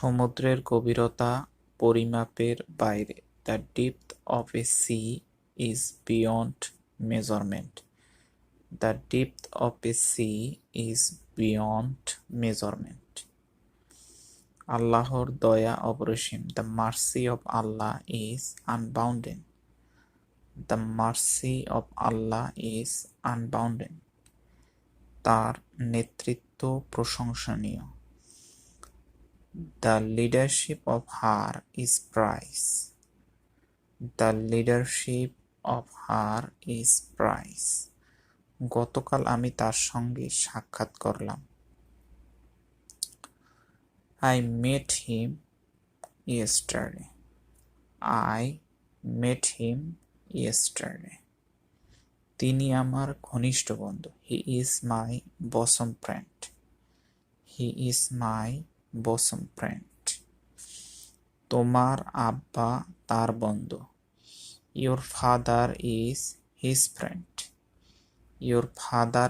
সমুদ্রের গভীরতা পরিমাপের বাইরে। The depth of a sea is beyond measurement. The depth of a sea is beyond measurement. আল্লাহর দয়া অপরিসীম। The mercy of Allah is unbounded. The mercy of Allah is unbounded. তার নেতৃত্ব প্রশংসনীয়। The leadership of her is price. The leadership of her is price. গতকাল আমি তার সঙ্গে সাক্ষাৎ করলাম। I met him yesterday. I met him yesterday. তিনি আমার ঘনিষ্ঠ বন্ধু। He is my bosom friend. He is my bosom friend. তোমার আব্বা তার বন্ধু। Your father is his friend. Your father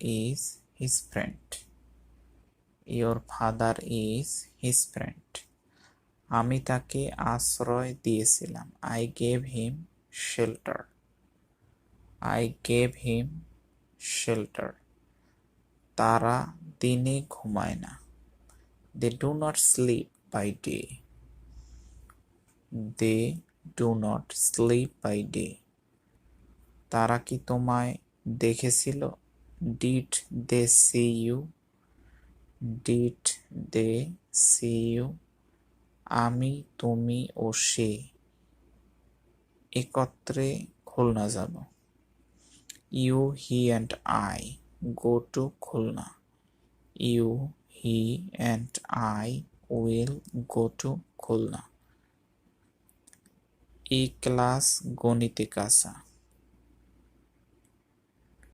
is his friend. Your father is his friend. আমি তাকে আশ্রয় দিয়েছিলাম। I gave him shelter. I gave him shelter. তারা দিনে ঘুমায় না। They do not sleep by day. They do not sleep by day. তারা কি তোমায় দেখেছিল? Did they see you? Did they see you? আমি, তুমি ও সে একত্রে খুলনা যাব। You, he and I go to Khulna. You, he and I will go to Khulna. এই class গণিতে কাঁচা।